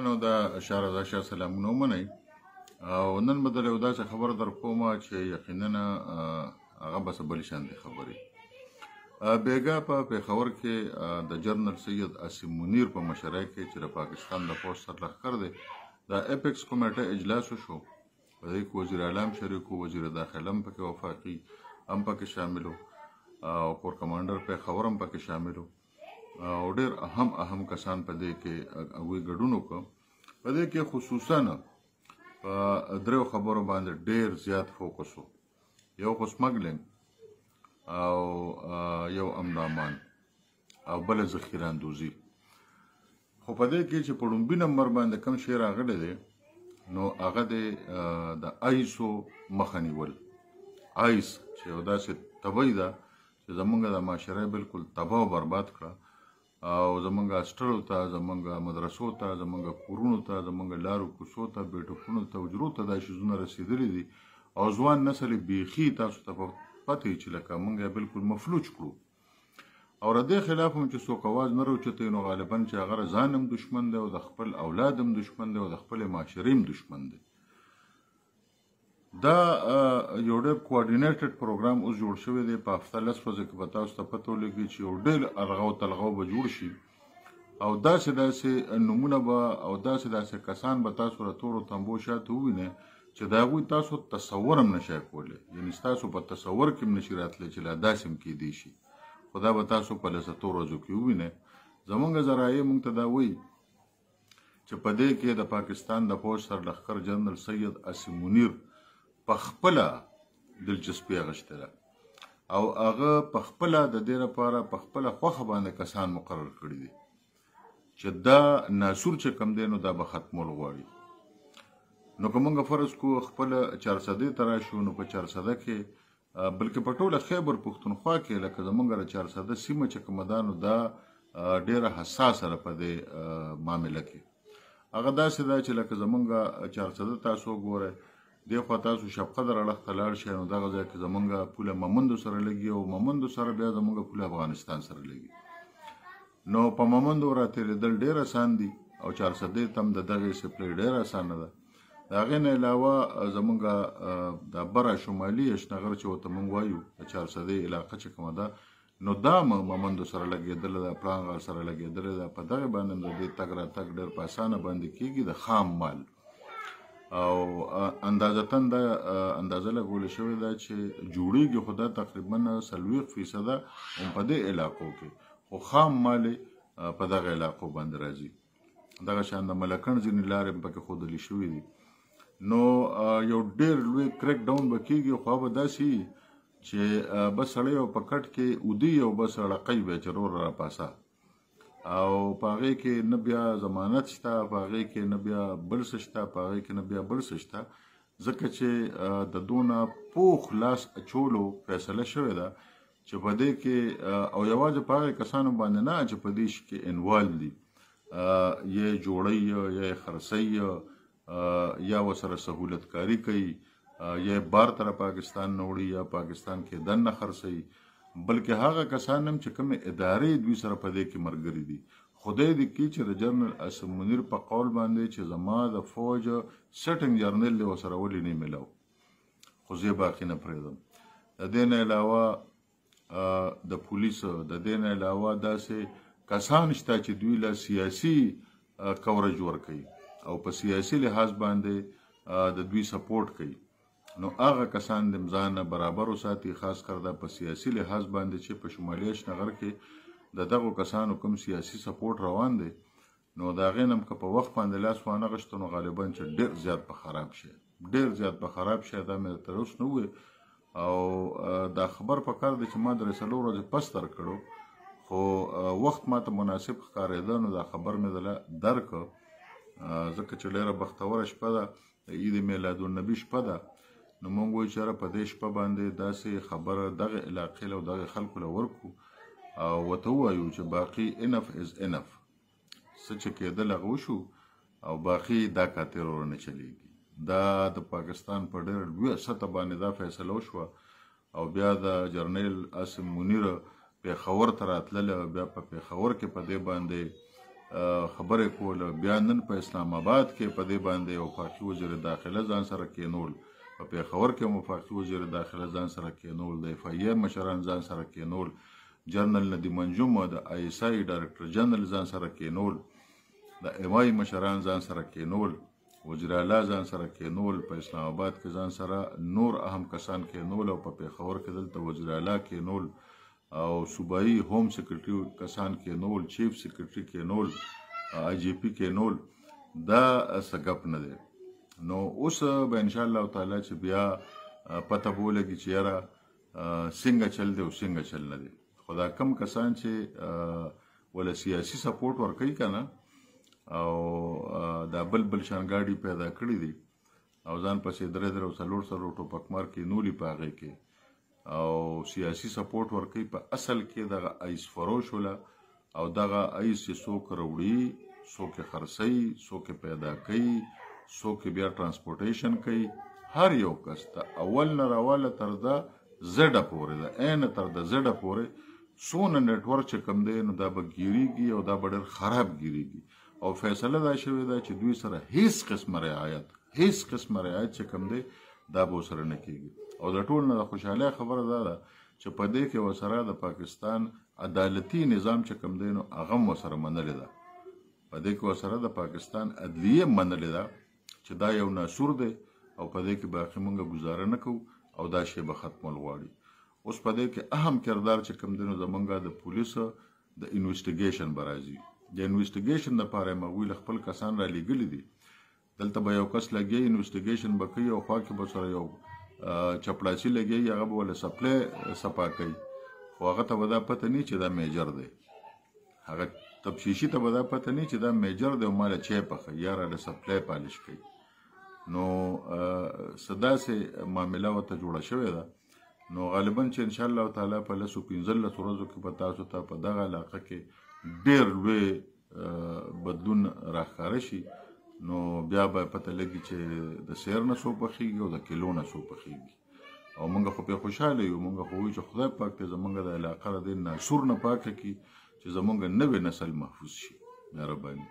نو دا شهرزاد شاه سلامونه ومنئ او نن به در یو داسې خبره در کومه چې یقینا هغه به څه بلې شانتې خبرې بیګا په پېښور کې د جنرال سید عاصم منیر په مشرۍ کې چې د پاکستان د پوځ سرلښکر دی د اپیکس کمیټه اجلاس وشو. په دې کې وزیر اعظم شریک وو، وزیر داخله هم پکې وفاقي هم پکې شامل وو او کور کمانډر پېښور هم پکې شامل وو او ډېر اهم کسان په دې کې هغوی ګډون وکړ. په دې کې خصوصا په دریو خبرو باندې ډېر زیات فوکس وو. یو خو سمګلینګ او یو امن امان او بل ذخیره اندوزي. خو په دې کې چې په لومبي نمبر باندې کوم شی راغلی دی نو هغه د آیسو مخه نیول. آیس چې یو داسې تبۍ ده چې زمونږ د معاشره بالکل تباه او برباد کړه او زمونږ هاسټلو ته، زمونږ مدرسو ته، زمونږ کورونو ته، زمونږ لارو کوڅو ته، بیټکونو ته، حجرو ته دا شیزونه رسېدلي دي او ځوان نسل یې بیخي تاسو ته پته وي چې لکه موږ یې بالکل مفلوج کړو. او د دې خلاف هم چې څوک اواز نه راوچتوي نو غالبا چې هغه ځان هم دشمن دی او د خپل اولاد هم دشمن دی او د خپلې معاشرې هم دشمن دی. دا یو ډېر کوارډینیټډ پروګرام اوس جوړ شوی دی. په هفته 10 ورځو کې به تاسو ته پته ولګي چې یو ډېر الغاو تلغاو به جوړ شي او داسې نومونه به او داسې کسان به تاسو له تورو تمبو شاته ووینئ چې د هغوی تاسو تصور هم نشئ کولی. یعنې ستاسو په تصور کې هم نشي راتلی چې لا داسې هم کیدی شي. خو دا به تاسو په لساتو ورځو کې ووینئ. زموږ ذرایع موږ ته دا وایي چې په دې کې د پاکستان د پوځ سرلښکر جنرال سید عاصم منیر په خپله دلچسپي اخیستې ده او هغه په خپله د دې لپاره په خپله خوښه باندې کسان مقرر کړي دي چې دا ناسور چې کوم دی نو دا به ختمول غواړي. نو که موږ فرض کړو خپله چارسدې ته راشو نو په چارسده کې بلکې په ټوله خیبر پښتونخوا کې لکه زموږ د چارسده سیمه چې کومه ده نو دا ډېره حساسه ده په دې معامله کې. هغه داسې ده چې لکه زموږ چارسده تاسو وګورئ، دې خوا تاسو شب قدر اړخ ته لاړ شئ نو دغه ځای کې زموږ پوله ممندو سره لګي او ممندو سره بیا زموږ پوله افغانستان سره لګي. نو په ممندو راتېرېدل ډېر اسان دي او چارسدې ته هم د دغې سپلۍ ډېره اسانه ده. د هغې نه علاوه زموږ د بره شمالي اشنغر چې ورته موږ وایو د چارسدې علاقه چې کومه ده نو دا ممندو سره لګېدلې ده، پړانګ سره لګېدلې ده. په دغې باندې د دې تګ راتګ ډېر په اسانه باندې کېږي د خام مال او اندازتاً دا اندازه لګولې شوې ده چې جوړېږي خو دا تقریبا 40% هم په دې علاقو کې، خو خام مال په دغه علاقو باندې راځي. دغه شان د ملکڼ ځینې لارې هم پکې ښودلې شوي دي. نو یو ډېر لوی کریک ډاون به کېږي خو به داسې وي چې بس سړی یو په کټ کې ودي او بس اړقی به چې رور راپاسه او په هغې کې نه بیا ضمانت شته، په هغې کې نه بیا بل څه شته، په هغې کې نه بیا بل څه شته، ځکه چې د دونه پوخ لاس اچولو فیصله شوې ده چې په دې کې او یوازې په هغې کسانو باندې نه چې په دې کې انوال دي، یا جوړی یا خرڅی یا ورسره سهولت کاری کوي یا بار تر پاکستان نه وړي یا پاکستان کې دننه خرڅوي، بلکې هغه کسان هم چې کومې ادارې دوی سره په دې کې ملګري دي. خدای دې کړي چې د جنرال عاصم منیر په قول باندې چې زما د فوج سټینګ جرنل دی ورسره ولې نه میلاو، خو زه یې باقي نه پرېږدم. د دې نه علاوه د پولیسو د دې نه علاوه داسې کسان شته چې دوی له سیاسي کورج ورکوي او په سیاسي لحاظ باندې د دوی سپورټ کوي. نو هغه کسان د ځان برابر وساتي، خاص کر دا په سیاسي لحاظ باندې چې په شمالي اشنغر کې د دغو کسانو کوم سیاسي سپورټ روان دی نو د هغې نه هم که په وخت باندې لاس وانغشته نو غالبا چې ډېر زیات به خراب شي، ډېر زیات به خراب شي. دا مې تر اوسه نه وویل او دا خبر پکار دی چې ما درې څلور ورځې پس در کړو خو وخت ما ته مناسب ښکارېده نو دا خبر مې دله درکړ ځکه چې ډېره بختوره شپه ده، د عید میلادالنبي شپه ده. نو موږ وایو چې یاره په دې شپه باندې داسې خبره دغه علاقې له او دغه خلکو له ورکړو او ورته ووایو چې باقي انف از انف، څه چې کېدل هغه وشو او باقي دا کاتې ورونه چلیږي. دا د پاکستان په ډېر لویه سطح باندې دا فیصله وشوه او بیا د جنرال عاصم منیر پېښور ته راتلله، بیا په پېښور کې په دې باندې خبرې کوله. بیا نن په اسلام آباد کې په دې باندې وفاقي وزیر داخله ځان سره کېنول، په پېښور کې وفاقي وزیر داخله ځان سره کېنول، د اف ای مشران ځان سره کېنول، جنرال ندیم منجم د آی اس آی ډایرکټر جنرال ځان سره کېنول، د ام آی مشران ځان سره کېنول، وزیر اعلی ځان سره کېنول، په اسلام آباد کې ځان سره نور اهم کسان کېنول، او په پېښور کې دلته وزیر اعلی کېنول او صوبایي هوم سیکرټري کسان کېنول، چیف سیکرټري کېنول، آی جی پی کېنول. دا څه ګپ نه دی. نو اوس به انشاءالله تعالی چې بیا پته به ولګي چې یاره څنګه چل دی او څنګه چل نه دی. خو دا کم کسان چې ولا سیاسي سپورټ ورکوي که نه او دا بل شانګاډي پیدا کړي دي او ځان پسې درې او څلور ټوپکمار کېنولي په هغې کې او سیاسي سپورټ ورکوي، په اصل کې دغه ایس فروش وله او دغه ایس چې څوک راوړي، څوک یې خرڅوي، څوک یې پیدا کوي، څوک بیا ترانسپورټیشن کوي، هر یو کس ته اول نه راواله تر د زډه پورې ده، عین تر د زډه پورې څونه نیټورک چې کوم دی نو دا به ګیریږي او دا به ډېر خراب ګیریږي. او فیصله دا شوې ده چې دوی سره هیڅ قسمه رعایت چې کوم دی دا به ورسره نه کېږي. او د ټول نه د خوشحالۍ خبره دا ده چې په دې کې ورسره د پاکستان عدالتي نظام چې کوم دی نو هغه هم ورسره منلې ده. په دې کې ورسره د پاکستان عدلیه منلې ده چې دا یو ناسور دی او په دې کې باقي مونږ ګزاره نه کوو او دا شی به ختمول غواړي. اوس په دې کې اهم کردار چې کوم دی نو زمونږ د پولیسو د انویسټیګیشن به راځي. د انویسټیګیشن دپاره یې هغوی خپل کسان را لیږلي دي. دلته به یو کس لګي انویسټیګیشن به کوي او خوا کې به سره یو چپړاسي لګي، هغه به ولې سپلی صفا کوي، خو هغه ته به دا پته نه چې دا میجر دی، هغه تفتیشي ته به دا پته نه چې دا میجر دی او ماله چای پخوي یا راله سپلی پالش کوي. نو څه داسې معامله ورته جوړه شوې ده. نو غالبا چې انشاءالله تعالی په 15 ورځو کې به تاسو ته په دغه علاقه کې ډېر لوی بدلون راښکاره شي. نو بیا به پته لګي چې د سیر نه څو پخېږي او د کیلو نه څو پخېږي. او موږ خو پرې خوشحاله یو، موږ خو وایو چې خدای پاک ته زموږ د علاقه د دې ناسور نه پاکه کړي چې زموږ نوی نسل محفوظ شي. مهرباني.